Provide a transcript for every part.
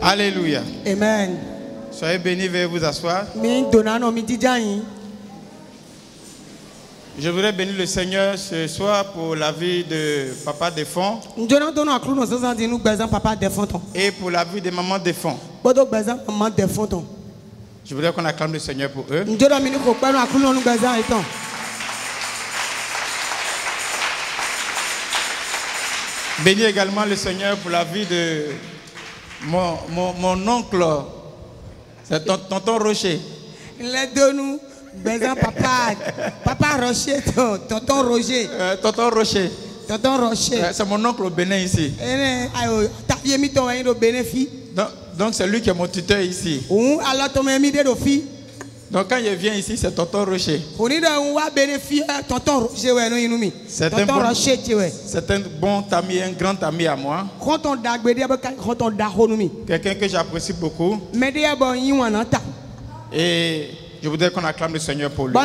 Alléluia. Amen. Soyez bénis, veuillez vous asseoir. Je voudrais bénir le Seigneur ce soir pour la vie de Papa Défend et pour la vie de Maman Défend. Je voudrais qu'on acclame le Seigneur pour eux. Bénis également le Seigneur pour la vie de mon oncle, c'est tonton Rocher. Papa Rocher, tonton Roger. Tonton Rocher. Tonton Rocher. C'est mon oncle au Bénin ici. Donc c'est lui qui est mon tuteur ici. Donc quand il vient ici, c'est tonton Rocher. C'est un bon ami, un grand ami à moi. Quelqu'un que j'apprécie beaucoup. Et je voudrais qu'on acclame le Seigneur pour lui.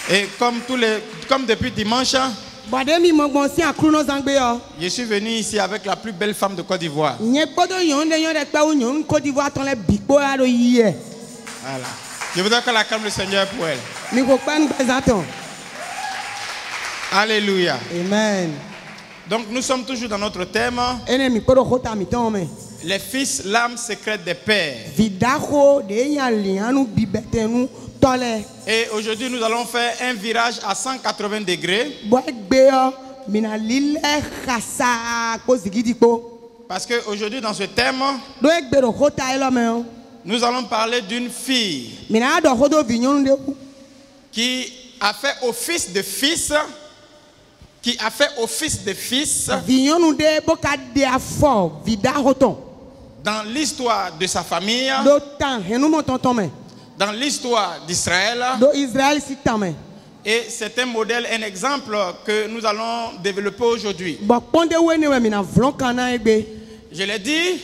Et comme depuis dimanche, je suis venu ici avec la plus belle femme de Côte d'Ivoire. Voilà. Je voudrais qu'on acclame le Seigneur pour elle. Alléluia. Amen. Donc nous sommes toujours dans notre thème. Les fils, l'âme secrète des pères. Et aujourd'hui nous allons faire un virage à 180 degrés. Parce qu'aujourd'hui dans ce thème, nous allons parler d'une fille qui a fait office de fils. Dans l'histoire de sa famille, dans l'histoire d'Israël, et c'est un modèle, un exemple que nous allons développer aujourd'hui. Je l'ai dit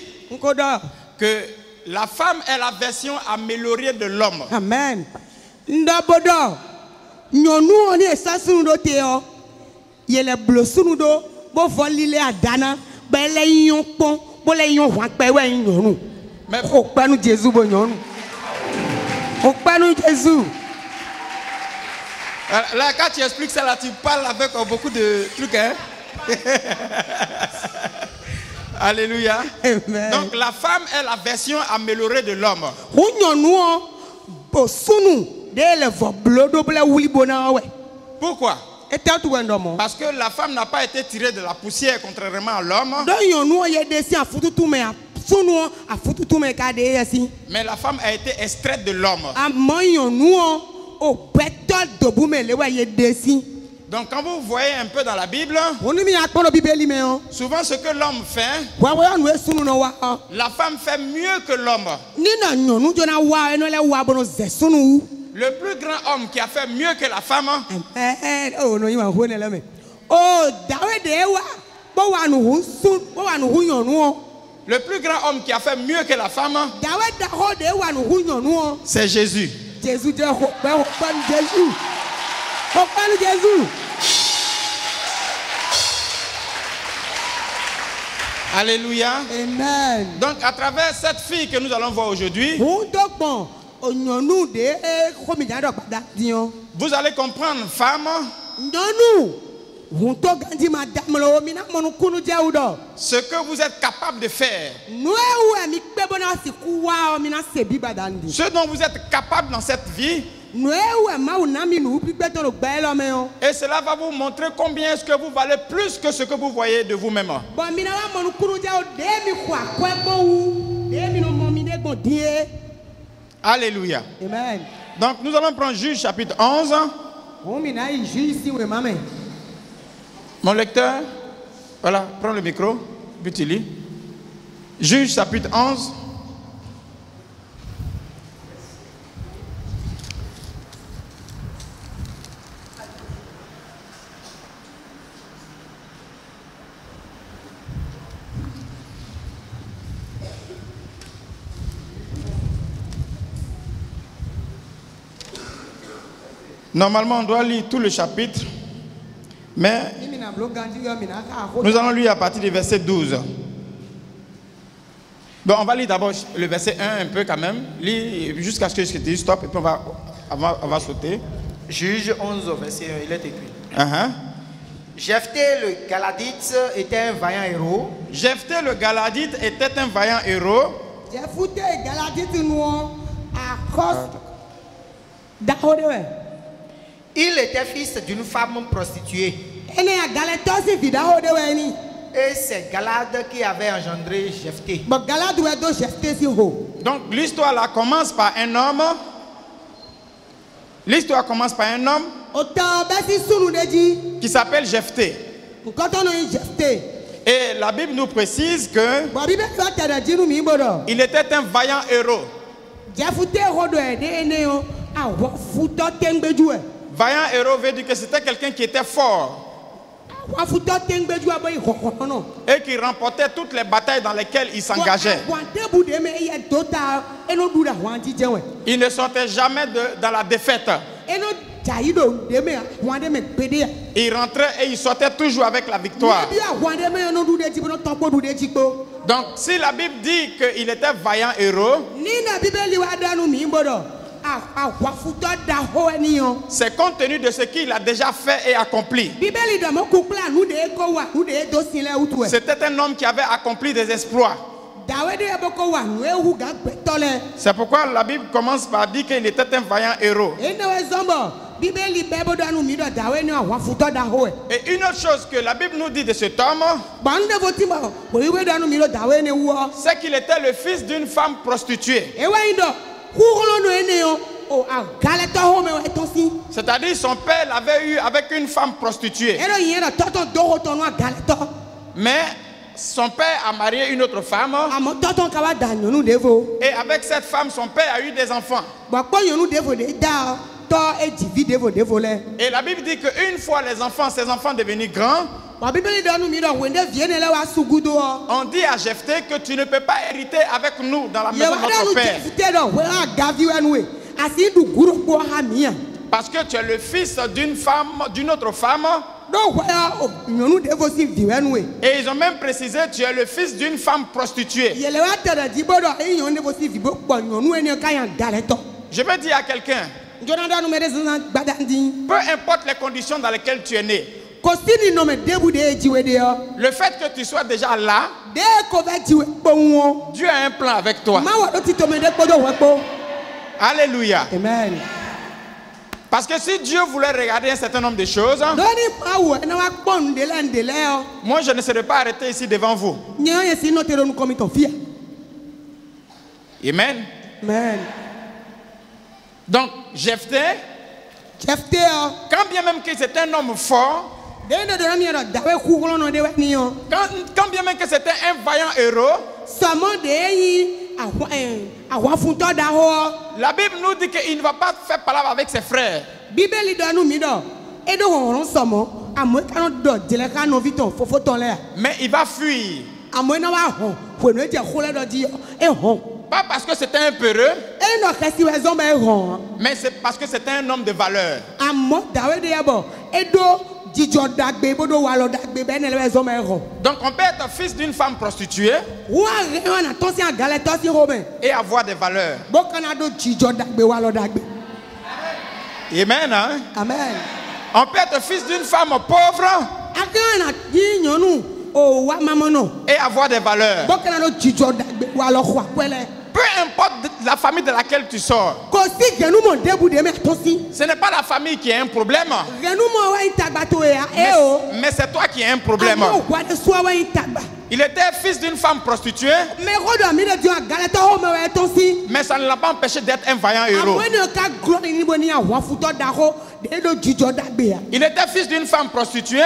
que la femme est la version améliorée de l'homme. Amen. Mais là, quand tu expliques ça, là, tu parles avec beaucoup de trucs, hein? Alléluia. Amen. Donc la femme est la version améliorée de l'homme. Pourquoi? Parce que la femme n'a pas été tirée de la poussière contrairement à l'homme. Mais la femme a été extraite de l'homme. Donc quand vous voyez un peu dans la Bible, souvent ce que l'homme fait, la femme fait mieux que l'homme. Le plus grand homme qui a fait mieux que la femme, le plus grand homme qui a fait mieux que la femme, c'est Jésus. Alléluia. Amen. Donc à travers cette fille que nous allons voir aujourd'hui, vous allez comprendre, femme, ce que vous êtes capable de faire, ce dont vous êtes capable dans cette vie. Et cela va vous montrer combien est-ce que vous valez plus que ce que vous voyez de vous-même. Alléluia. Amen. Donc nous allons prendre Juge chapitre 11. Mon lecteur, voilà, prends le micro, puis tu lis. Juge chapitre 11. Normalement, on doit lire tout le chapitre, mais Nous allons lire à partir du verset 12. Bon, on va lire d'abord le verset 1 un peu quand même. Lis jusqu'à ce que je te dise stop et puis on va sauter. Juge 11 au verset 1, il est écrit. Jephthé le Galadite était un vaillant héros. Jephthé le Galadite était un vaillant héros. Il était fils d'une femme prostituée. Et c'est Galad qui avait engendré Jephthé. Donc l'histoire là commence par un homme. L'histoire commence par un homme qui s'appelle Jephthé. Et la Bible nous précise que il était un vaillant héros. Vaillant héros veut dire que c'était quelqu'un qui était fort et qui remportait toutes les batailles dans lesquelles il s'engageait. Il ne sortait jamais dans la défaite. Il rentrait et il sortait toujours avec la victoire. Donc si la Bible dit qu'il était vaillant héros, c'est compte tenu de ce qu'il a déjà fait et accompli. C'était un homme qui avait accompli des exploits. C'est pourquoi la Bible commence par dire qu'il était un vaillant héros. Et une autre chose que la Bible nous dit de cet homme, c'est qu'il était le fils d'une femme prostituée. C'est-à-dire son père l'avait eu avec une femme prostituée. Mais son père a marié une autre femme. Et avec cette femme, son père a eu des enfants. Et la Bible dit qu'une fois ces enfants devenus grands, on dit à Jephthé que tu ne peux pas hériter avec nous dans la maison de notre père. Parce que tu es le fils d'une autre femme. Et ils ont même précisé tu es le fils d'une femme prostituée. Je veux dire à quelqu'un, peu importe les conditions dans lesquelles tu es né, le fait que tu sois déjà là, Dieu a un plan avec toi. Alléluia. Amen. Parce que si Dieu voulait regarder un certain nombre de choses, moi je ne serais pas arrêté ici devant vous. Amen. Amen. Donc Jephthé, quand bien même que c'était un homme fort, quand bien même que c'était un vaillant héros, la Bible nous dit qu'il ne va pas faire palabre avec ses frères. Mais il va fuir. Pas parce que c'était un peureux, mais c'est parce que c'était un homme de valeur. Donc on peut être fils d'une femme prostituée et avoir des valeurs. Amen. Hein? Amen. On peut être fils d'une femme pauvre et avoir des valeurs. Peu importe la famille de laquelle tu sors, ce n'est pas la famille qui a un problème, mais c'est toi qui as un problème. Il était fils d'une femme prostituée, mais ça ne l'a pas empêché d'être un vaillant héros. Il était fils d'une femme prostituée,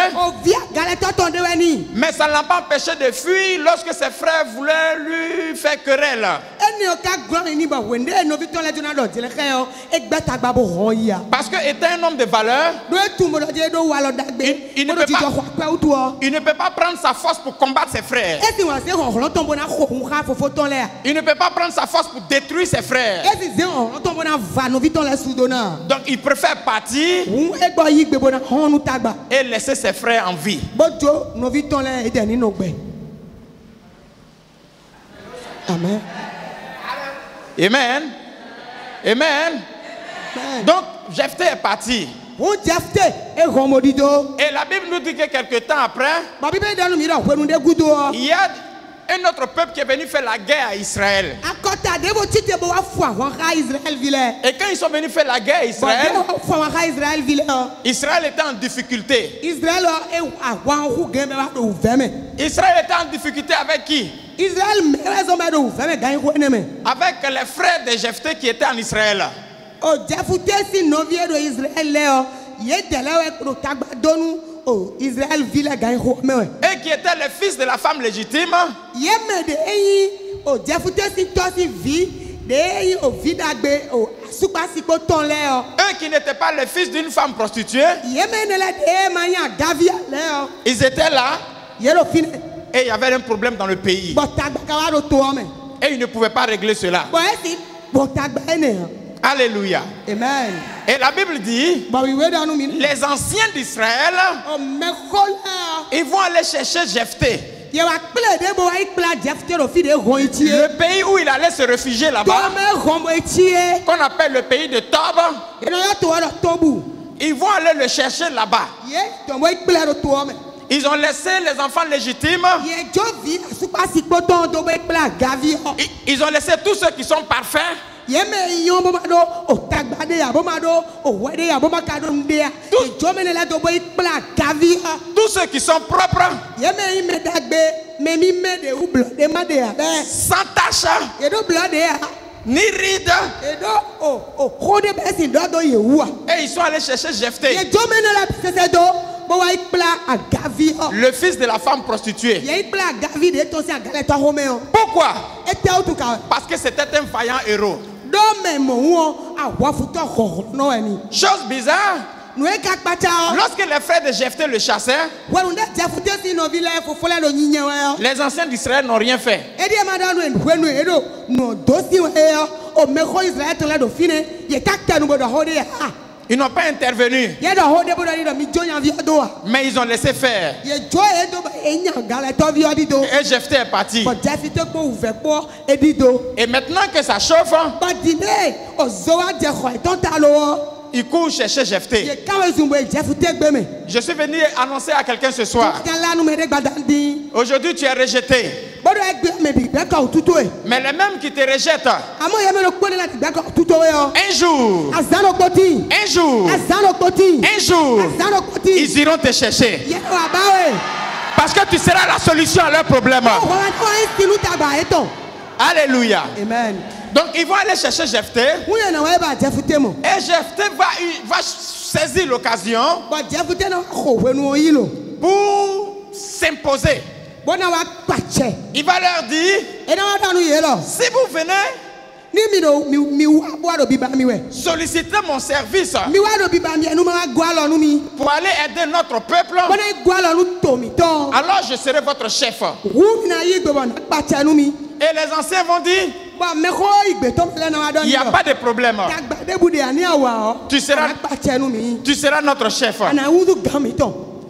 mais ça ne l'a pas empêché de fuir lorsque ses frères voulaient lui faire querelle. Parce qu'il était un homme de valeur, il ne peut pas prendre sa force pour combattre ses frères. frères. Il ne peut pas prendre sa force pour détruire ses frères. Donc il préfère partir et laisser ses frères en vie. Amen. Amen. Amen. Donc Jephthé est parti. Et la Bible nous dit que quelques temps après, il y a un autre peuple qui est venu faire la guerre à Israël. Et quand ils sont venus faire la guerre à Israël, Israël était en difficulté. Israël était en difficulté avec qui? Avec les frères de Jephthé qui étaient en Israël. Eux qui étaient les fils de la femme légitime. Eux qui n'étaient pas les fils d'une femme prostituée. Ils étaient là. Et il y avait un problème dans le pays. Et ils ne pouvaient pas régler cela. Alléluia. Amen. Et la Bible dit, les anciens d'Israël, ils vont aller chercher Jephthé. Le pays où il allait se réfugier là-bas, qu'on appelle le pays de Tob, ils vont aller le chercher là-bas. Ils ont laissé les enfants légitimes. Ils ont laissé tous ceux qui sont parfaits. Tous ceux qui sont propres. Sans tache. Ni ride. Et ils sont allés chercher Jephthé, le fils de la femme prostituée. Pourquoi? Parce que c'était un vaillant héros. Chose bizarre, lorsque les frères de Jephthé le chassaient, les anciens d'Israël n'ont rien fait. Ils n'ont pas intervenu, mais ils ont laissé faire. Et Jephthé est parti. Et maintenant que ça chauffe, il court chercher Jephthé. Je suis venu annoncer à quelqu'un ce soir. Aujourd'hui tu es rejeté. Mais les mêmes qui te rejettent, un jour, ils iront te chercher. Parce que tu seras la solution à leurs problèmes. Alléluia. Amen. Donc ils vont aller chercher Jephthé. Et Jephthé va saisir l'occasion pour s'imposer. Il va leur dire, si vous venez solliciter mon service pour aller aider notre peuple, alors je serai votre chef. Et les anciens vont dire, il n'y a pas de problème. Tu seras notre chef.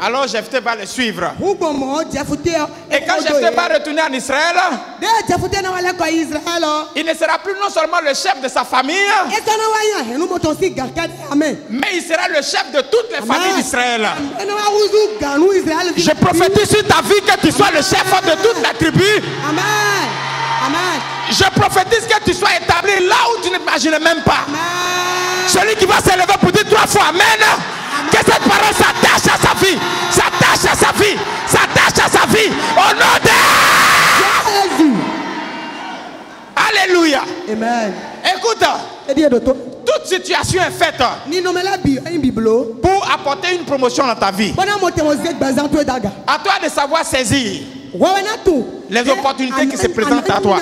Alors Jephthé va le suivre. Et quand Jephthé va retourner en Israël, il ne sera plus non seulement le chef de sa famille, mais il sera le chef de toutes les familles d'Israël. Je prophétise sur ta vie que tu sois le chef de toute la tribu. Je prophétise que tu sois établi là où tu n'imagines même pas. Celui qui va s'élever pour dire 3 fois Amen. Que cette parole s'attache à sa vie, s'attache à sa vie, s'attache à sa vie. Au nom de Jésus. Alléluia. Amen. Écoute, toute situation est faite pour apporter une promotion dans ta vie. À toi de savoir saisir les opportunités qui se présentent à toi.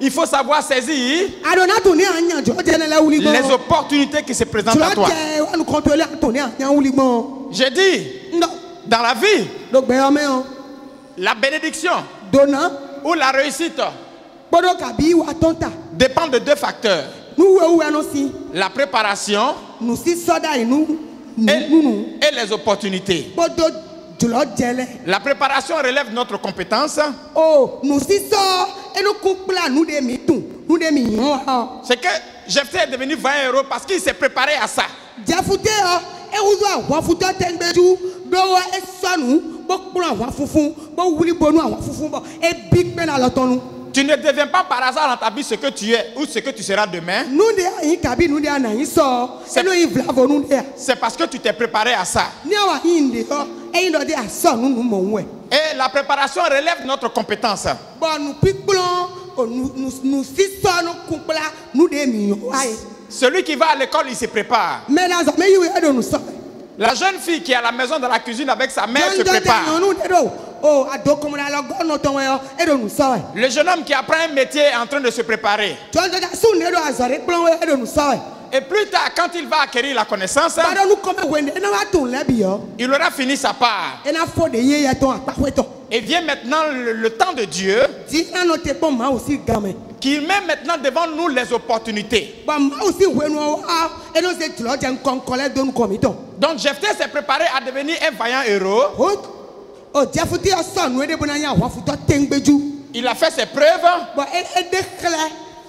Il faut savoir saisir les opportunités qui se présentent à toi. J'ai dit, dans la vie, La bénédiction ou la réussite dépend de deux facteurs. La préparation et les opportunités. La préparation relève notre compétence. C'est que Jephthé est devenu vaillant héros parce qu'il s'est préparé à ça. Tu ne deviens pas par hasard dans ta vie ce que tu es ou ce que tu seras demain. C'est parce que tu t'es préparé à ça. Et la préparation relève notre compétence. Celui qui va à l'école, il se prépare. La jeune fille qui est à la maison dans la cuisine avec sa mère se prépare. Le jeune homme qui apprend un métier est en train de se préparer. Et plus tard, quand il va acquérir la connaissance, il aura fini sa part. Et vient maintenant le temps de Dieu qui met maintenant devant nous les opportunités. Donc Jephthé s'est préparé à devenir un vaillant héros. Il a fait ses preuves.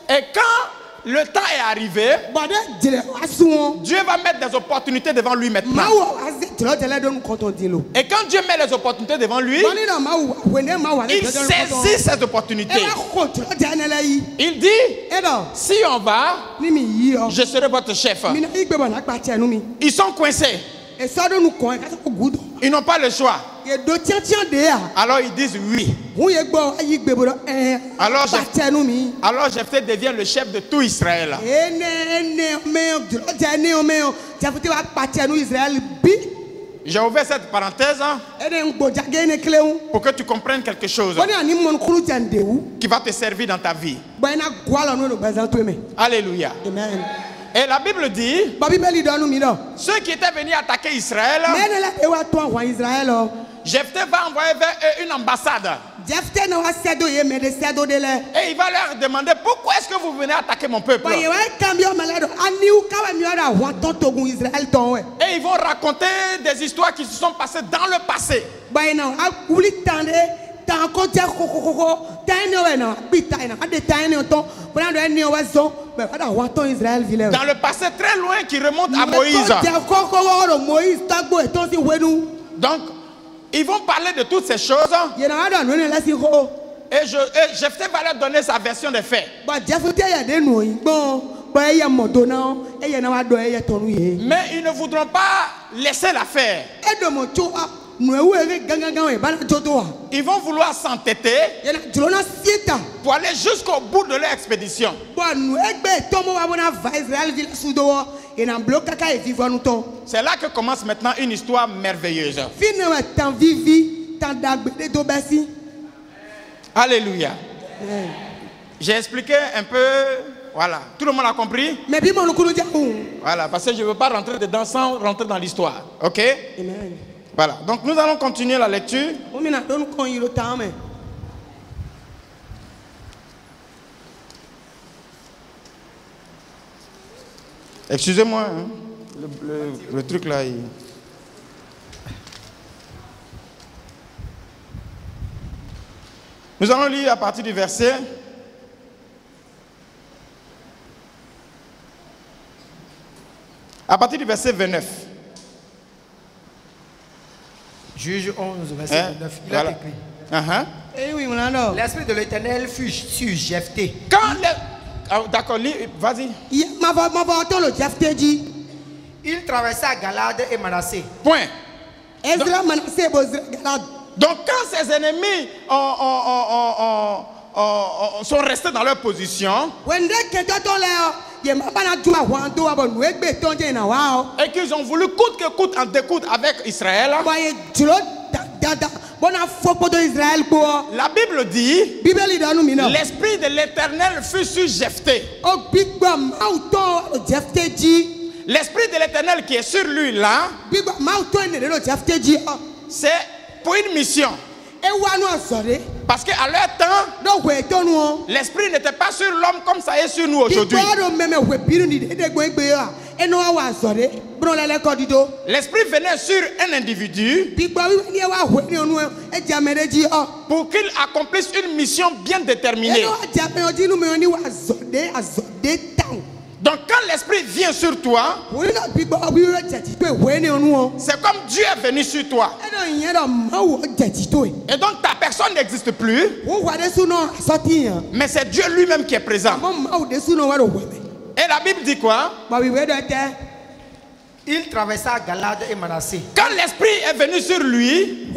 Et quand le temps est arrivé, Dieu va mettre des opportunités devant lui maintenant. Et quand Dieu met les opportunités devant lui, il saisit ces opportunités. Il dit, si on va, je serai votre chef. Ils sont coincés. Ils n'ont pas le choix. Alors ils disent oui. Alors Jephthé devient le chef de tout Israël. J'ai ouvert cette parenthèse pour que tu comprennes quelque chose qui va te servir dans ta vie. Alléluia. Amen. Et la Bible dit, ceux qui étaient venus attaquer Israël, Jephthé va envoyer vers eux une ambassade. Et il va leur demander, pourquoi est-ce que vous venez attaquer mon peuple? Et ils vont raconter des histoires qui se sont passées dans le passé. Dans le passé très loin qui remonte à Moïse. Donc, ils vont parler de toutes ces choses. Et Jephthé va leur donner sa version des faits. Mais ils ne voudront pas laisser l'affaire. Ils vont vouloir s'entêter pour aller jusqu'au bout de leur expédition. C'est là que commence maintenant une histoire merveilleuse. Alléluia. J'ai expliqué un peu. Voilà. Tout le monde a compris? Voilà, parce que je ne veux pas rentrer dedans sans rentrer dans l'histoire. Ok? Amen. Voilà, donc nous allons continuer la lecture. Excusez-moi, hein. Le truc là. Nous allons lire à partir du verset. À partir du verset 29. Juge 11, verset 29. Il a écrit. L'esprit de l'Éternel fut sur Jephthé. D'accord, vas-y. Il traversa Galade et Manassé. Point. Donc quand ses ennemis sont restés dans leur position et qu'ils ont voulu coûte que coûte en découdre avec Israël, la Bible dit, l'esprit de l'Éternel fut sur Jephthé. L'esprit de l'Éternel qui est sur lui là, c'est pour une mission. Parce qu'à leur temps, l'esprit n'était pas sur l'homme comme ça est sur nous aujourd'hui. L'esprit venait sur un individu pour qu'il accomplisse une mission bien déterminée. Donc quand l'esprit vient sur toi, c'est comme Dieu est venu sur toi. Et donc ta personne n'existe plus, mais c'est Dieu lui-même qui est présent. Et la Bible dit quoi? Il traversa Galade et Manassé. Quand l'esprit est venu sur lui,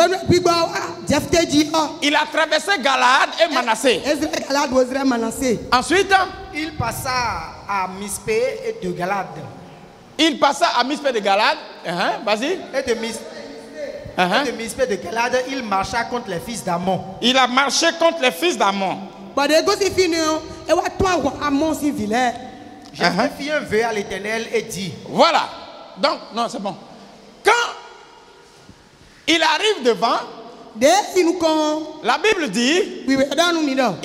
il a traversé Galade et Manassé. Ensuite, il passa à Mispé et de Galade. Il passa à Mispé de Galade. Vas-y. Et de Mispé de Galade, il marcha contre les fils d'Amon. Il a marché contre les fils d'Amon. J'ai fait un vœu à l'Éternel et dit. Voilà. Donc, non, c'est bon. Quand il arrive devant, la Bible dit, il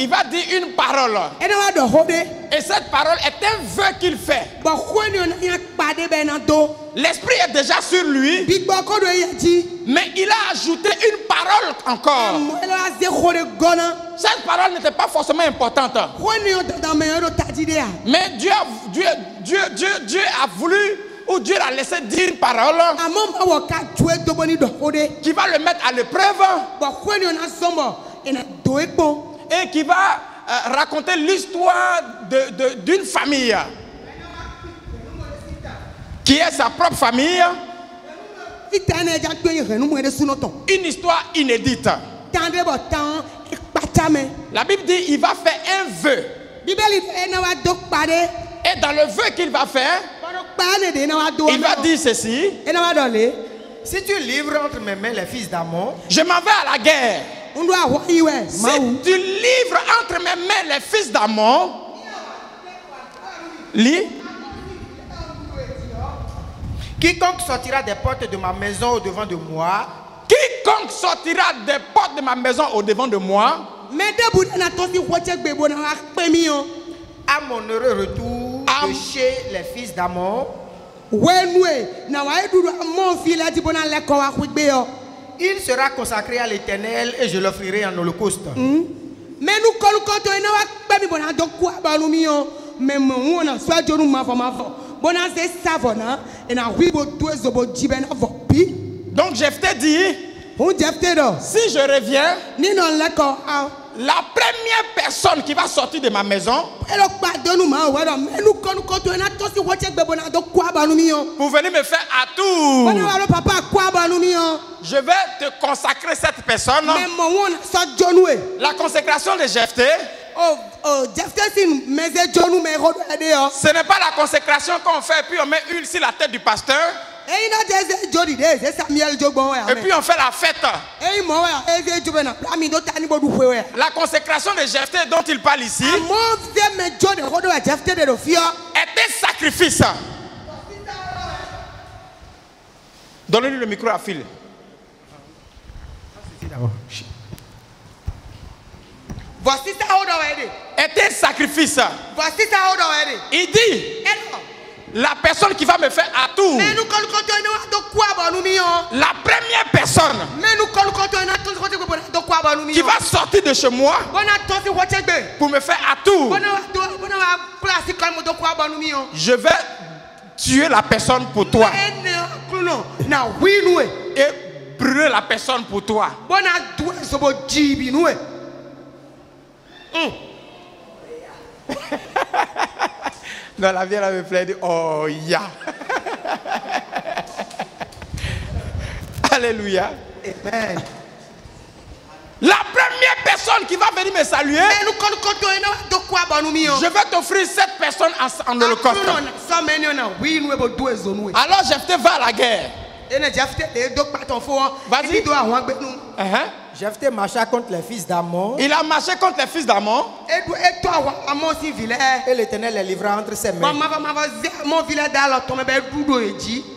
va dire une parole. Et cette parole est un vœu qu'il fait. L'esprit est déjà sur lui, mais il a ajouté une parole encore. Cette parole n'était pas forcément importante. Mais Dieu a voulu, ou Dieu l'a laissé dire une parole qui va le mettre à l'épreuve et qui va raconter l'histoire d'une famille qui est sa propre famille, une histoire inédite. La Bible dit il va faire un vœu, et dans le vœu qu'il va faire, il va dire ceci: si tu livres entre mes mains les fils d'Amon, je m'en vais à la guerre. Si tu livres entre mes mains les fils d'Amon, lis. Quiconque sortira des portes de ma maison au devant de moi, quiconque sortira des portes de ma maison au devant de moi, à mon heureux retour de chez les fils d'Amon, il sera consacré à l'Éternel et je l'offrirai en holocauste. Donc Jephthé dit, si je reviens, la première personne qui va sortir de ma maison pour venir me faire atout, je vais te consacrer cette personne. La consécration de Jephthé, ce n'est pas la consécration qu'on fait puis on met huile sur la tête du pasteur et puis on fait la fête. La consécration de Jephthé dont il parle ici est un sacrifice. Donnez-lui le micro à Phil. Est un sacrifice. Il dit, la personne qui va me faire atout, la première personne qui va sortir de chez moi pour me faire atout, je vais tuer la personne pour toi et brûler la personne pour toi. Non, la vieille me plaît, dit, oh ya. Alléluia. Amen. La première personne qui va venir me saluer, je vais t'offrir cette personne en holocauste. Alors Jephthé va à la guerre. Vas-y. Jephthé marcha contre les fils d'Amon. Il a marché contre les fils d'Amon. Et l'Éternel les livra entre ses mains.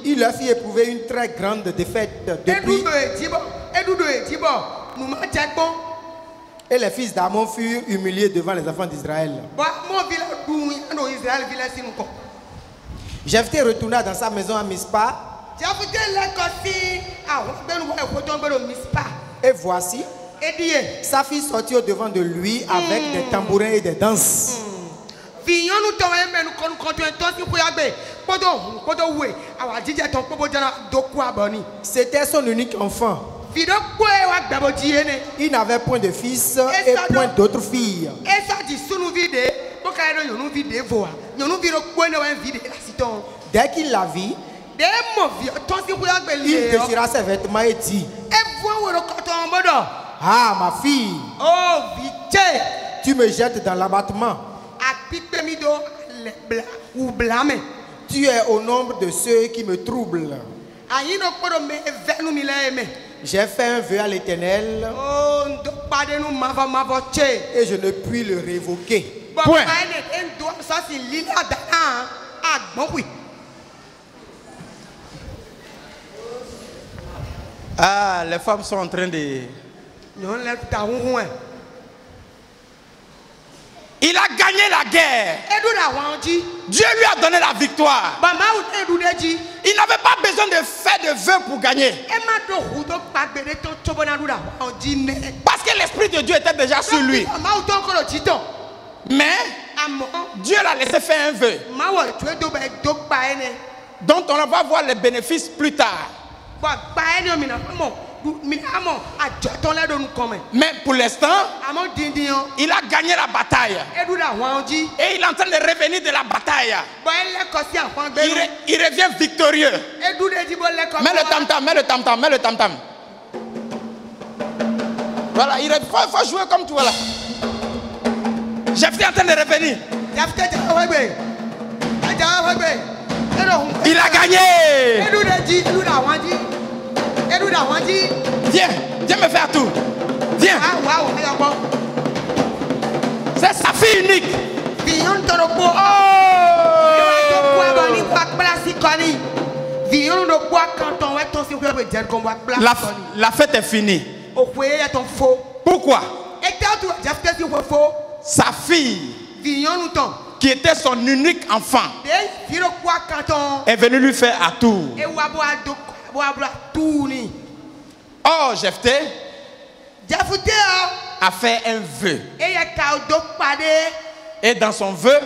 Il leur fit éprouver une très grande défaite depuis Et les fils d'Amon furent humiliés devant les enfants d'Israël. Jephthé retourna dans sa maison à Mispa. Et voici, sa fille sortit au-devant de lui avec des tambourins et des danses. C'était son unique enfant. Il n'avait point de fils et point d'autres filles. Dès qu'il la vit, il déchira ses vêtements et dit: Ah, ma fille, tu me jettes dans l'abattement. Tu es au nombre de ceux qui me troublent. J'ai fait un vœu à l'Éternel et je ne puis le révoquer. Point. Ah, les femmes sont en train de... Il a gagné la guerre. Dieu lui a donné la victoire. Il n'avait pas besoin de faire de vœux pour gagner. Parce que l'Esprit de Dieu était déjà sur lui. Mais Dieu l'a laissé faire un vœu dont on va voir les bénéfices plus tard. Mais pour l'instant, il a gagné la bataille. Et il est en train de revenir de la bataille. Il revient victorieux. Mets le tam-tam, mets le tam-tam, mets le tam-tam. Voilà, il faut jouer comme tu vois là. Jephthé est en train de revenir. Il a gagné. Viens, viens me faire tout. Viens. C'est sa fille unique. La fête est finie. Pourquoi? Sa fille, qui était son unique enfant, est venue lui faire à tour. Oh, Jephthé a fait un vœu. Et dans son vœu,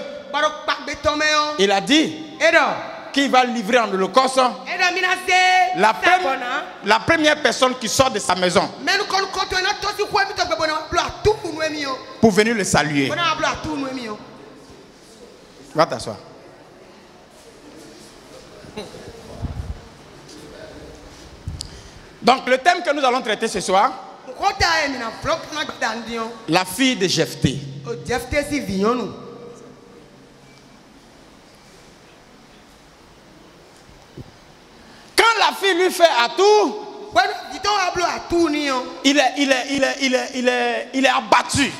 il a dit qu'il va livrer en holocauste la première personne qui sort de sa maison pour venir le saluer. Va t'asseoir. Donc le thème que nous allons traiter ce soir, la fille de Jephthé. Quand la fille lui fait à tout, il est abattu.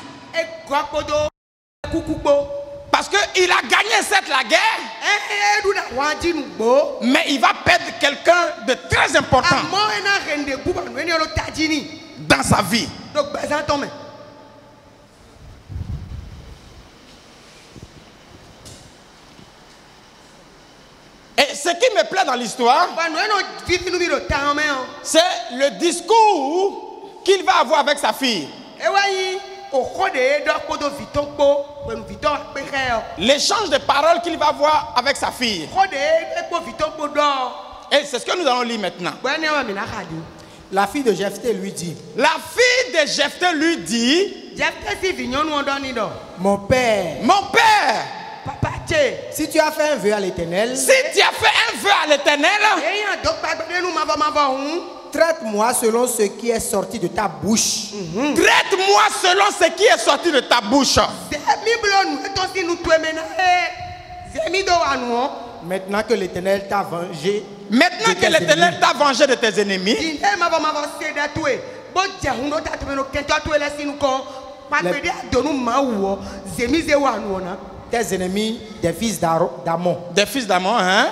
Parce qu'il a gagné la guerre, mais il va perdre quelqu'un de très important dans sa vie. Et ce qui me plaît dans l'histoire, c'est le discours qu'il va avoir avec sa fille. L'échange de paroles qu'il va avoir avec sa fille. Et c'est ce que nous allons lire maintenant. La fille de Jephthé lui dit. La fille de Jephthé lui dit. Mon père. Mon père. Si tu as fait un vœu à l'Éternel. Si tu as fait un vœu à l'Éternel. Traite-moi selon ce qui est sorti de ta bouche. Traite-moi selon ce qui est sorti de ta bouche. Maintenant que l'Éternel t'a vengé. Maintenant que l'Éternel t'a vengé de tes ennemis. Tes ennemis, des fils d'Amon. Des fils d'Amon, hein?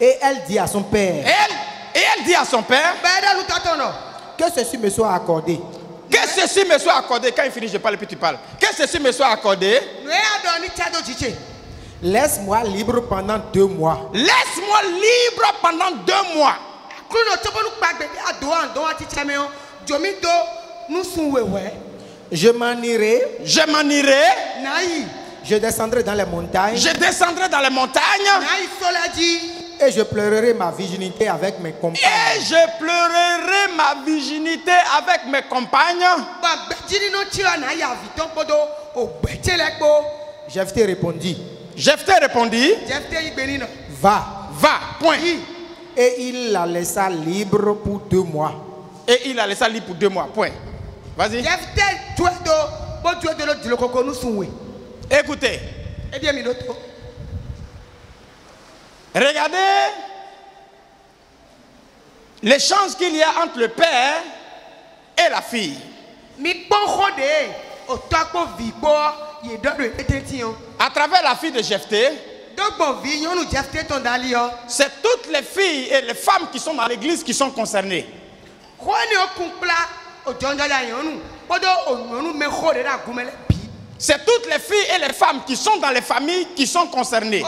Et elle dit à son père. Et elle dit à son père. Que ceci me soit accordé. Que ceci me soit accordé. Quand il finit, je parle, puis tu parles. Que ceci me soit accordé. Laisse-moi libre pendant 2 mois. Laisse-moi libre pendant 2 mois. Je m'en irai. Je m'en irai. Je descendrai dans les montagnes. Je descendrai dans les montagnes. Et je pleurerai ma virginité avec mes compagnes. Et je pleurerai ma virginité avec mes compagnes. Jephthé répondit. Va. Va. Point. Et il la laissa libre pour 2 mois. Et il la laissa libre pour 2 mois. Point. Vas-y. Écoutez. Regardez l'échange qu'il y a entre le père et la fille. À travers la fille de Jephthé, c'est toutes les filles et les femmes qui sont dans l'église qui sont concernées. C'est toutes les filles et les femmes qui sont dans les familles qui sont concernées.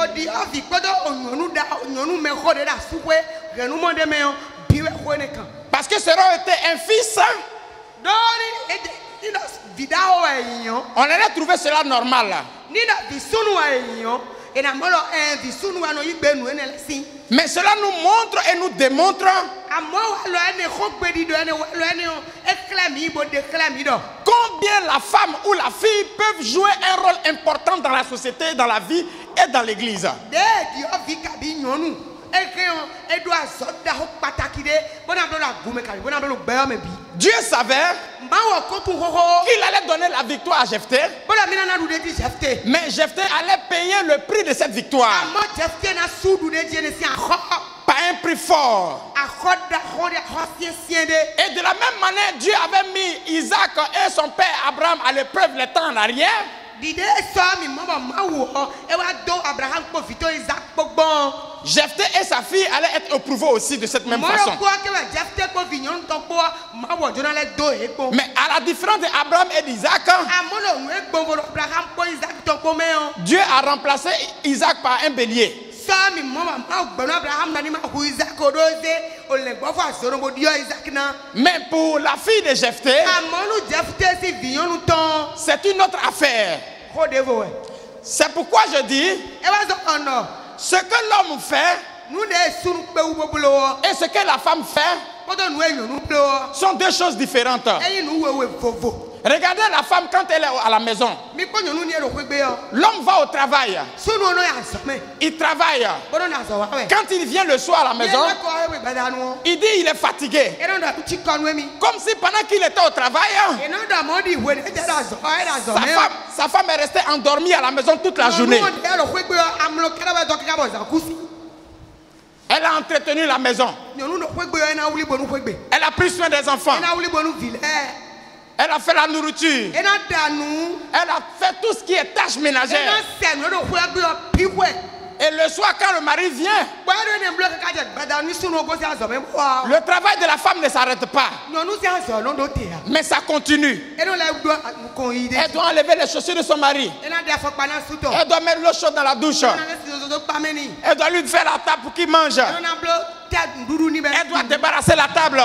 Parce que ça aurait été un fils, on allait trouver cela normal. Mais cela nous montre et nous démontre combien la femme ou la fille peuvent jouer un rôle important dans la société, dans la vie et dans l'église. Dieu savait qu'il allait donner la victoire à Jephthé, mais Jephthé allait payer le prix de cette victoire par un prix fort. Et de la même manière, Dieu avait mis Isaac et son père Abraham à l'épreuve les temps en arrière. Jephthé et sa fille allaient être éprouvés aussi de cette même façon. Mais à la différence d'Abraham et d'Isaac, Dieu a remplacé Isaac par un bélier. Mais pour la fille de Jephthé, c'est une autre affaire. C'est pourquoi je dis, ce que l'homme fait et ce que la femme fait sont deux choses différentes. Regardez la femme quand elle est à la maison. L'homme va au travail. Il travaille. Quand il vient le soir à la maison, il dit il est fatigué. Comme si pendant qu'il était au travail, sa femme est restée endormie à la maison toute la journée. Elle a entretenu la maison. Elle a pris soin des enfants. Elle a fait la nourriture. Elle a fait tout ce qui est tâches ménagères. Et le soir, quand le mari vient, le travail de la femme ne s'arrête pas. Mais ça continue. Elle doit enlever les chaussures de son mari. Elle doit mettre l'eau chaude dans la douche. Elle doit lui faire la table pour qu'il mange. Elle doit débarrasser la table.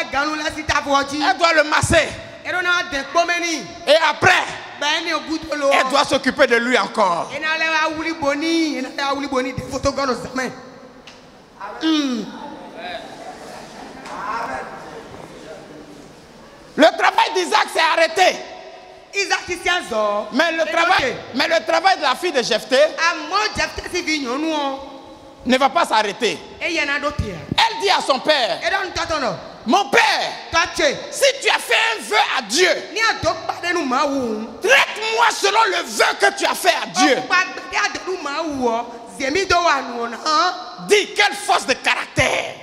Elle doit le masser. Et après, elle doit s'occuper de lui encore. Le travail d'Isaac s'est arrêté. Mais le travail de la fille de Jephthé ne va pas s'arrêter. Elle dit à son père, mon père, si tu as fait un vœu à Dieu, traite-moi selon le vœu que tu as fait à Dieu. Dis, quelle force de caractère.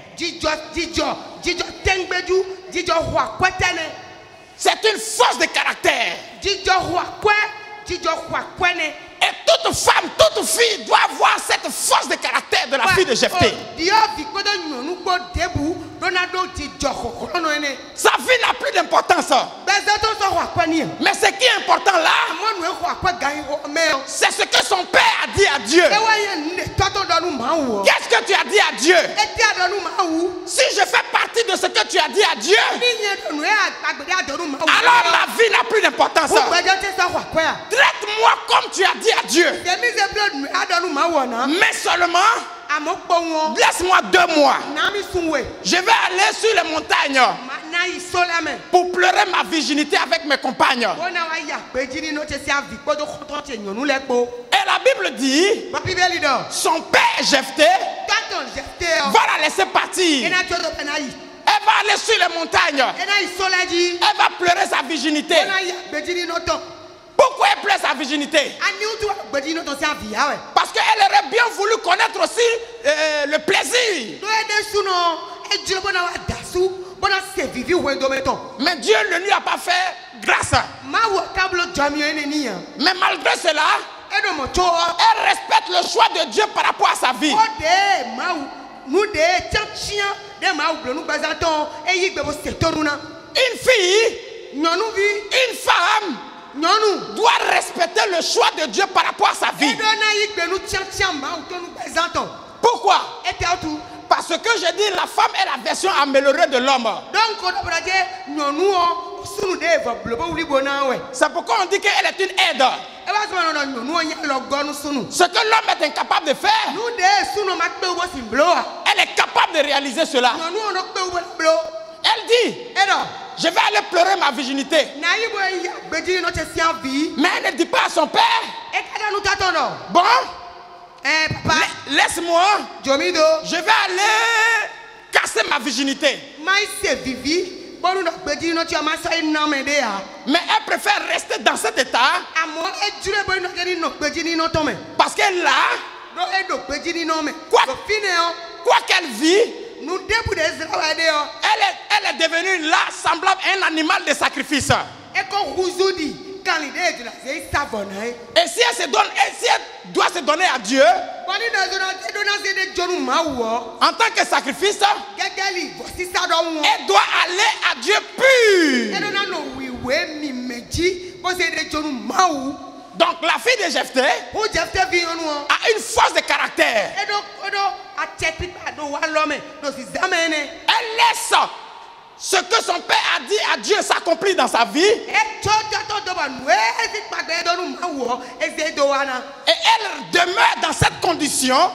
C'est une force de caractère. Et toute femme, toute fille doit avoir cette force de caractère de la fille de Jephthé. Sa vie n'a plus d'importance. Mais ce qui est important là, c'est ce que son père a dit à Dieu. Qu'est-ce que tu as dit à Dieu? Si je fais partie de ce que tu as dit à Dieu, alors ma vie n'a plus d'importance. Traite-moi comme tu as dit à Dieu. Mais seulement, laisse-moi 2 mois. Je vais aller sur les montagnes pour pleurer ma virginité avec mes compagnes. Et la Bible dit, son père Jephthé va la laisser partir. Elle va aller sur les montagnes. Elle va pleurer sa virginité. Pourquoi elle pleure sa virginité? Parce qu'elle aurait bien voulu connaître aussi le plaisir. Mais Dieu ne lui a pas fait grâce. Mais malgré cela, elle respecte le choix de Dieu par rapport à sa vie. Une fille, une femme doit respecter le choix de Dieu par rapport à sa vie. Pourquoi? Parce que je dis la femme est la version améliorée de l'homme. C'est pourquoi on dit qu'elle est une aide. Ce que l'homme est incapable de faire, elle est capable de réaliser cela. Elle dit, je vais aller pleurer ma virginité. Mais elle ne dit pas à son père, bon, laisse-moi, je vais aller casser ma virginité. Mais elle préfère rester dans cet état parce qu'elle a, quoi qu'elle vit, elle est devenue là semblable à un animal de sacrifice. Et si elle doit se donner à Dieu en tant que sacrifice, elle doit aller à Dieu pur. Donc la fille de Jephthé a une force de caractère. Elle laisse ce que son père a dit à Dieu s'accomplir dans sa vie. Et elle demeure dans cette condition.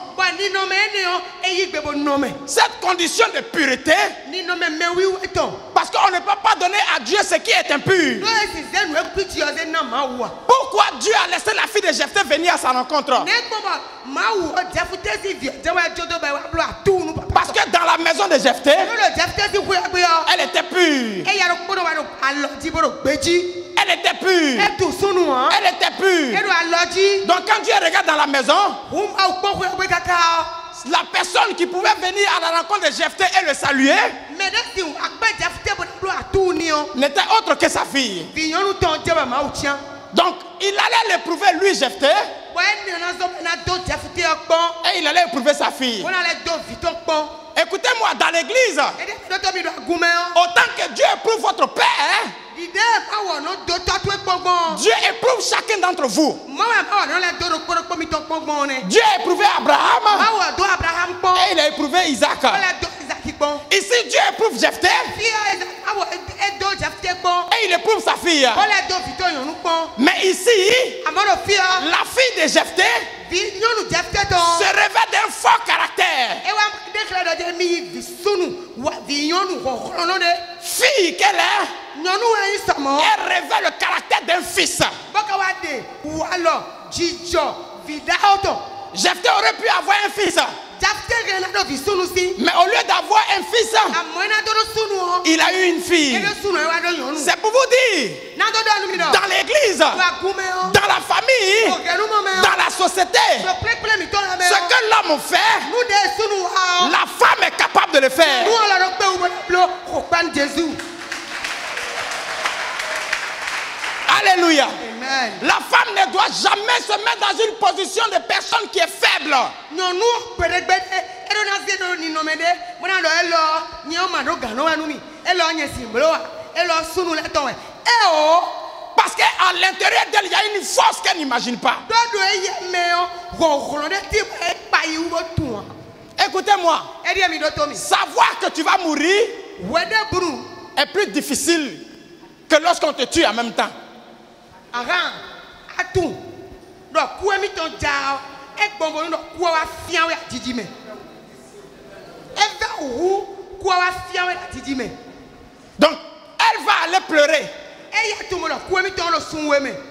Cette condition de pureté. Parce qu'on ne peut pas donner à Dieu ce qui est impur. Pourquoi Dieu a laissé la fille de Jephthé venir à sa rencontre? Parce que dans la maison de Jephthé, elle était pure. Elle était pure. Elle était pure. Donc quand Dieu regarde dans la maison, la personne qui pouvait venir à la rencontre de Jephthé et le saluer n'était autre que sa fille. Donc il allait l'éprouver lui Jephthé, et il allait éprouver sa fille. Écoutez-moi, dans l'église, autant que Dieu éprouve votre père, Dieu éprouve chacun d'entre vous. Dieu a éprouvé Abraham et il a éprouvé Isaac. Ici Dieu éprouve Jephthé et il éprouve sa fille. Mais ici, la fille de Jephthé se révèle d'un fort caractère. Fille qu'elle est, elle révèle le caractère d'un fils. Jephthé aurait pu avoir un fils, mais au lieu d'avoir un fils, il a eu une fille. C'est pour vous dire, dans l'église, dans la famille, dans la société, ce que l'homme fait, la femme est capable de le faire. Alléluia. Amen. La femme ne doit jamais se mettre dans une position de personne qui est faible. Elle Parce qu'à l'intérieur d'elle, il y a une force qu'elle n'imagine pas. Écoutez-moi. Savoir que tu vas mourir est plus difficile que lorsqu'on te tue en même temps. Donc, elle va aller pleurer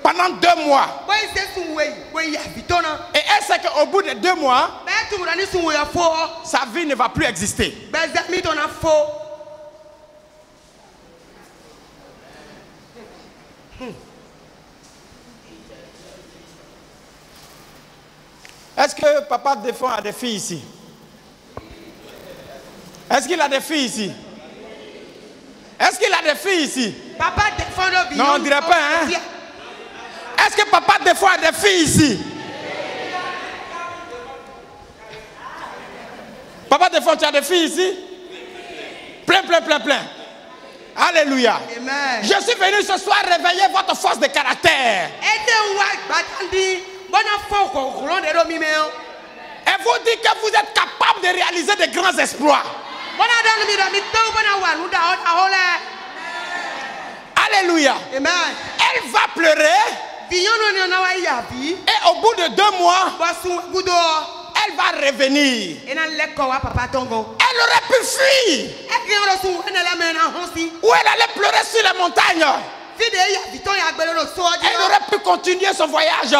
pendant 2 mois. Et elle sait qu'au bout de 2 mois, sa vie ne va plus exister. Est-ce que papa Défend a des filles ici? Est-ce qu'il a des filles ici? Est-ce qu'il a des filles ici? Papa Défend le non, on dirait pas, hein? Est-ce que papa Défend a des filles ici? Papa Défend, tu as des filles ici? Plein. Alléluia. Amen. Je suis venu ce soir réveiller votre force de caractère. Et vous dites que vous êtes capable de réaliser de grands exploits. Alléluia. Amen. Elle va pleurer. Et au bout de 2 mois, elle va revenir. Elle aurait pu fuir. Ou elle allait pleurer sur la montagne. Elle aurait pu continuer son voyage.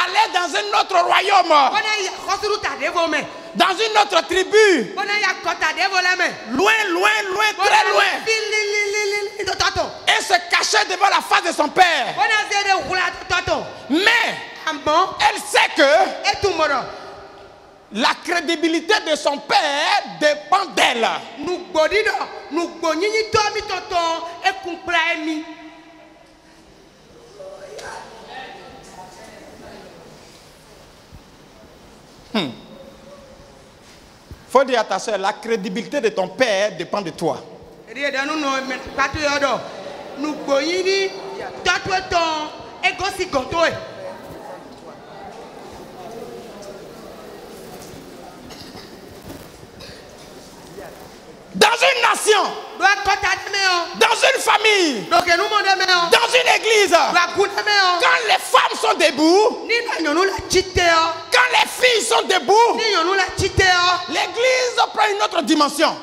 Aller dans un autre royaume. Dans une autre tribu. Loin, très loin. Et se cacher devant la face de son père. Mais elle sait que la crédibilité de son père dépend d'elle. Faut dire à ta soeur, la crédibilité de ton père dépend de toi. Dans une nation, dans une famille, dans une église, quand les femmes sont debout, quand les filles sont debout, l'église prend une autre dimension.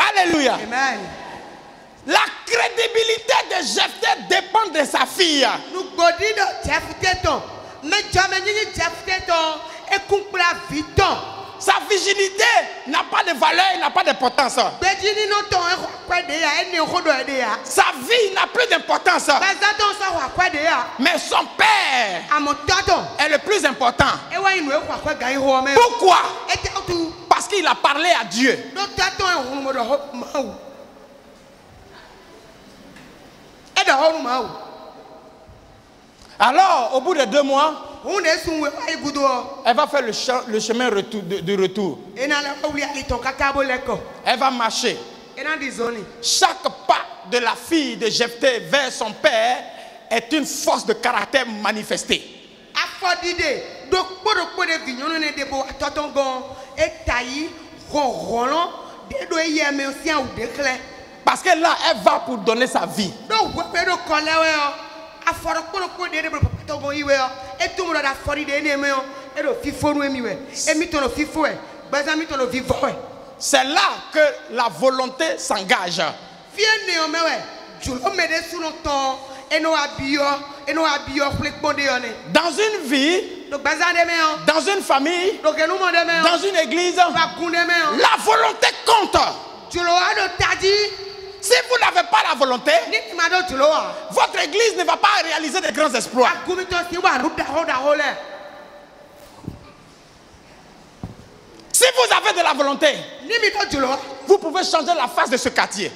Alléluia. Amen. La crédibilité de Jephthé dépend de sa fille. Sa virginité n'a pas de valeur, n'a pas d'importance. Sa vie n'a plus d'importance. Mais son père est le plus important. Pourquoi? Parce qu'il a parlé à Dieu. Alors, au bout de 2 mois, elle va faire le chemin de retour. Elle va marcher. Chaque pas de la fille de Jephthé vers son père est une force de caractère manifestée. Parce que là, elle va pour donner sa vie. C'est là que la volonté s'engage. Dans une vie, dans une famille, dans une église, la volonté compte. Si vous n'avez pas la volonté, votre église ne va pas réaliser de grands exploits. Si vous avez de la volonté, vous pouvez changer la face de ce quartier.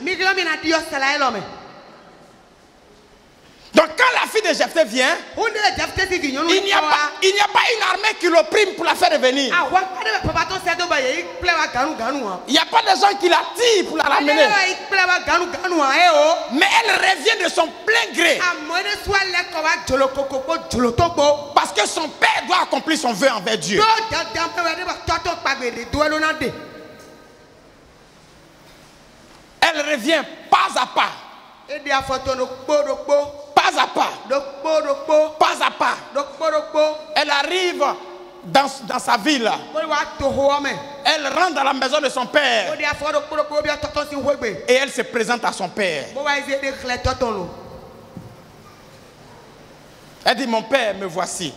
Donc quand la fille de Jephthé vient, il n'y a pas une armée qui l'opprime pour la faire revenir. Il n'y a pas de gens qui la tirent pour la ramener. Mais elle revient de son plein gré. Parce que son père doit accomplir son vœu envers Dieu. Elle revient pas à pas. Pas à pas. Pas à pas. Elle arrive dans sa ville. Elle rentre dans la maison de son père. Et elle se présente à son père. Elle dit, mon père, me voici.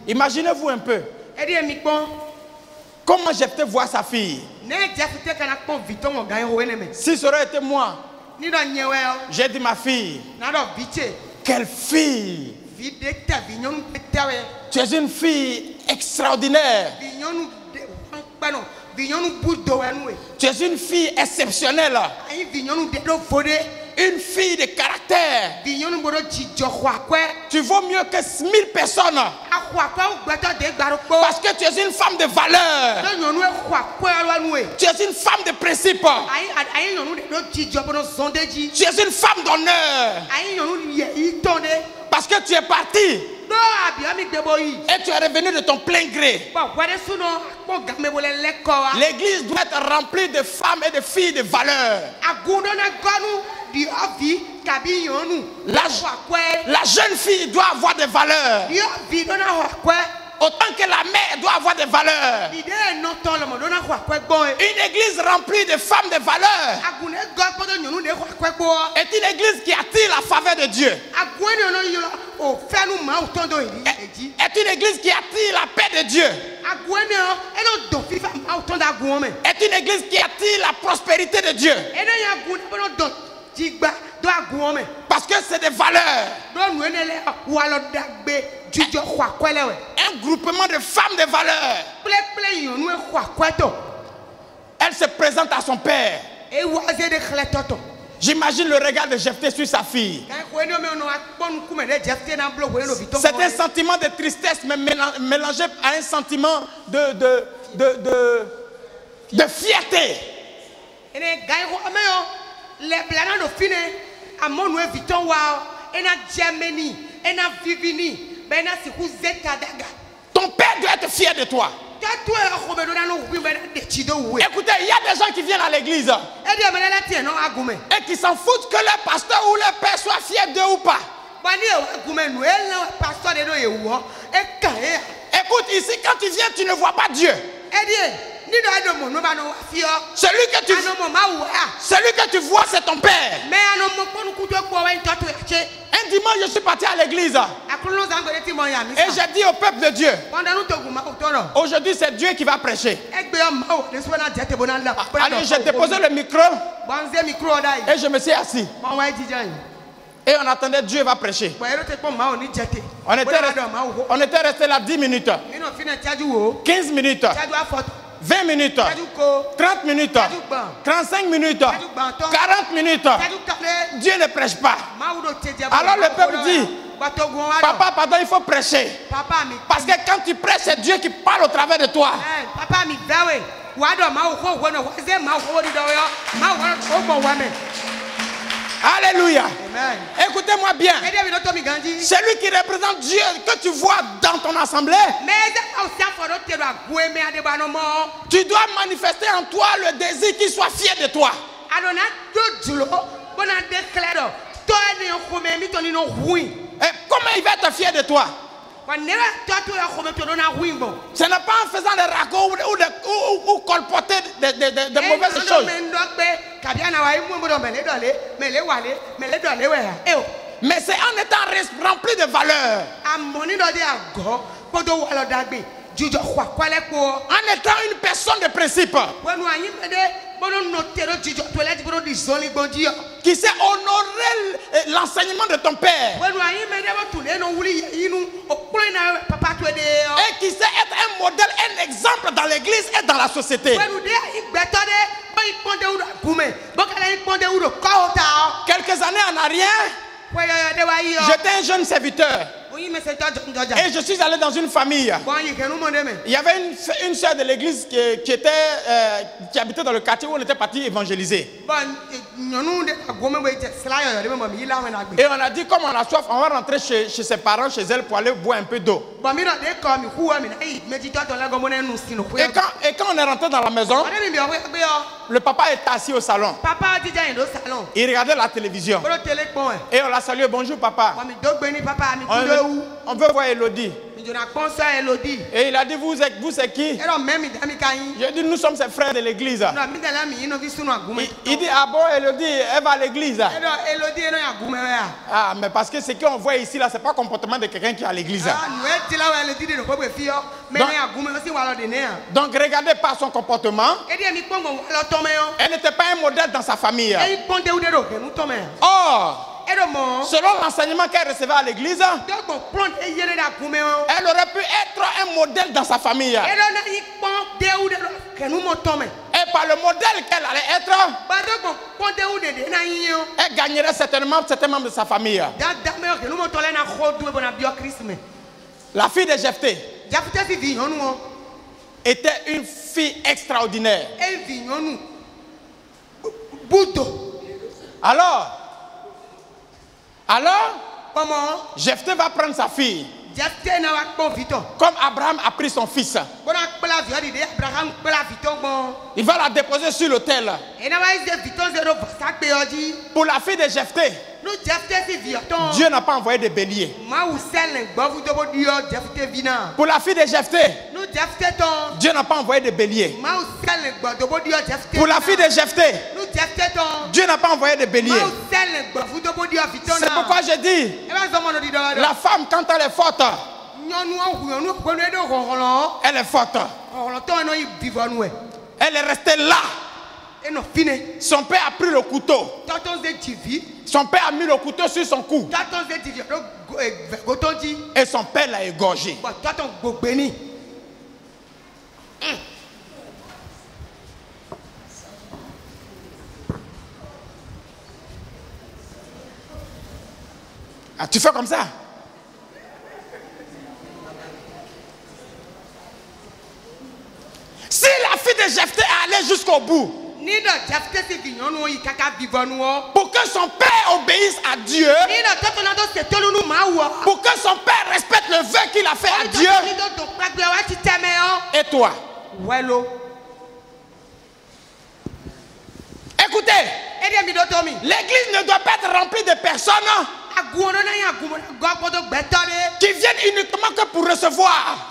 Imaginez-vous un peu. Comment Jephthé voit sa fille? Si ça aurait été moi, j'ai dit, ma fille, quelle fille! Tu es une fille extraordinaire. Tu es une fille exceptionnelle. Une fille de caractère. Tu vaux mieux que 1000 personnes. Parce que tu es une femme de valeur. Tu es une femme de principe. Tu es une femme d'honneur. Parce que tu es parti. Et tu es revenu de ton plein gré. L'église doit être remplie de femmes et de filles de valeur. La jeune fille doit avoir des valeurs. Autant que la mère doit avoir des valeurs. Une église remplie de femmes de valeur est une église qui attire la faveur de Dieu. Est une église qui attire la paix de Dieu. Est une église qui attire la prospérité de Dieu. Parce que c'est des valeurs. Un groupement de femmes de valeur. Elle se présente à son père. J'imagine le regard de Jephthé sur sa fille. C'est un sentiment de tristesse, mais mélangé à un sentiment de fierté. Ton père doit être fier de toi. Écoutez, il y a des gens qui viennent à l'église et qui s'en foutent que leur pasteur ou leur père soit fier d'eux ou pas. Écoute, ici, quand tu viens, tu ne vois pas Dieu. Celui que tu vois, c'est ton père. Un dimanche, je suis parti à l'église et j'ai dit au peuple de Dieu, aujourd'hui c'est Dieu qui va prêcher. Allez, j'ai déposé le micro et je me suis assis. Et on attendait Dieu va prêcher. On était resté là 10 minutes, 15 minutes, 20 minutes, 30 minutes, 35 minutes, 40 minutes. Dieu ne prêche pas. Alors le peuple dit, papa, pardon, il faut prêcher. Parce que quand tu prêches, c'est Dieu qui parle au travers de toi. Alléluia. Écoutez-moi bien. Celui qui représente Dieu que tu vois dans ton assemblée, tu dois manifester en toi le désir qu'il soit fier de toi. Et comment il va être fier de toi? Ce n'est pas en faisant des ragots ou colporter de mauvaises choses. Mais c'est en étant rempli de valeurs. En étant une personne de principe. qui sait honorer l'enseignement de ton père. Et qui sait être un modèle, un exemple dans l'église et dans la société. Quelques années en arrière, j'étais un jeune serviteur. Et je suis allé dans une famille. Il y avait une soeur de l'église qui habitait dans le quartier où on était parti évangéliser. Et on a dit, comme on a soif, on va rentrer chez ses parents, chez elle, pour aller boire un peu d'eau. Et quand on est rentré dans la maison, le papa était assis au salon. Il regardait la télévision. Et on l'a salué, bonjour papa. On veut voir Elodie. Et il a dit, vous c'est qui? J'ai dit, nous sommes ses frères de l'église. Il dit, ah bon, Elodie, elle va à l'église. Ah, mais parce que ce qu'on voit ici, là, c'est pas le comportement de quelqu'un qui est à l'église. Donc, regardez pas son comportement. Elle n'était pas un modèle dans sa famille. Or, selon l'enseignement qu'elle recevait à l'église, elle aurait pu être un modèle dans sa famille. Et par le modèle qu'elle allait être, elle gagnerait certainement certains membres de sa famille. La fille de Jephthé était une fille extraordinaire. Alors, Jephthé va prendre sa fille. Comme Abraham a pris son fils. Il va la déposer sur l'autel. Pour la fille de Jephthé, Dieu n'a pas envoyé de bélier. Pour la fille de Jephthé, Dieu n'a pas envoyé de bélier. Pour la fille de Jephthé, Dieu n'a pas envoyé de bélier. C'est pourquoi je dis, la femme quand elle est forte, elle est forte. Elle est restée là. Son père a pris le couteau. Son père a mis le couteau sur son cou. Et son père l'a égorgé. Ah, tu fais comme ça? Si la fille de Jephthé est allée jusqu'au bout, pour que son père obéisse à Dieu, pour que son père respecte le vœu qu'il a fait à Dieu, et toi? Écoutez, l'église ne doit pas être remplie de personnes qui viennent uniquement que pour recevoir.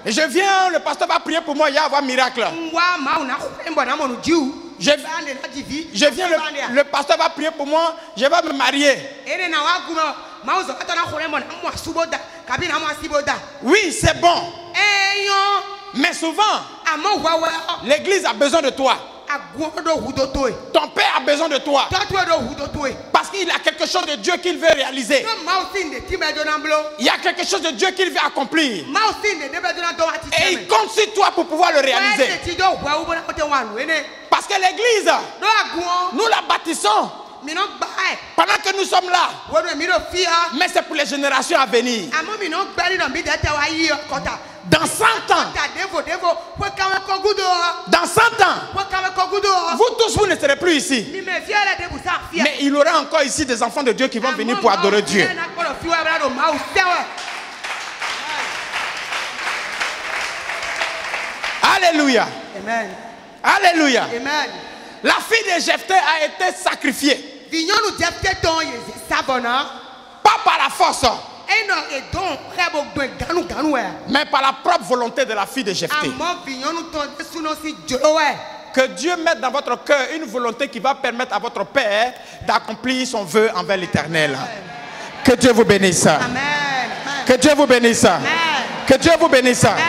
Et je viens, le pasteur va prier pour moi, il va y avoir un miracle. Je viens, le pasteur va prier pour moi, je vais me marier. Oui, c'est bon. Mais souvent, l'église a besoin de toi. Ton père a besoin de toi. Parce qu'il a quelque chose de Dieu qu'il veut réaliser. Il y a quelque chose de Dieu qu'il veut accomplir. Et il compte sur toi pour pouvoir le réaliser. Parce que l'église, nous la bâtissons pendant que nous sommes là. Mais c'est pour les générations à venir. Dans 100 ans, vous tous, vous ne serez plus ici. Mais il y aura encore ici des enfants de Dieu qui vont venir pour adorer Dieu. Alléluia. Amen. Alléluia. Amen. La fille de Jephthé a été sacrifiée. Pas par la force, mais par la propre volonté de la fille de Jephthé. Que Dieu mette dans votre cœur une volonté qui va permettre à votre père d'accomplir son vœu envers l'Éternel. Que Dieu vous bénisse. Amen. Que Dieu vous bénisse. Amen. Que Dieu vous bénisse. Amen.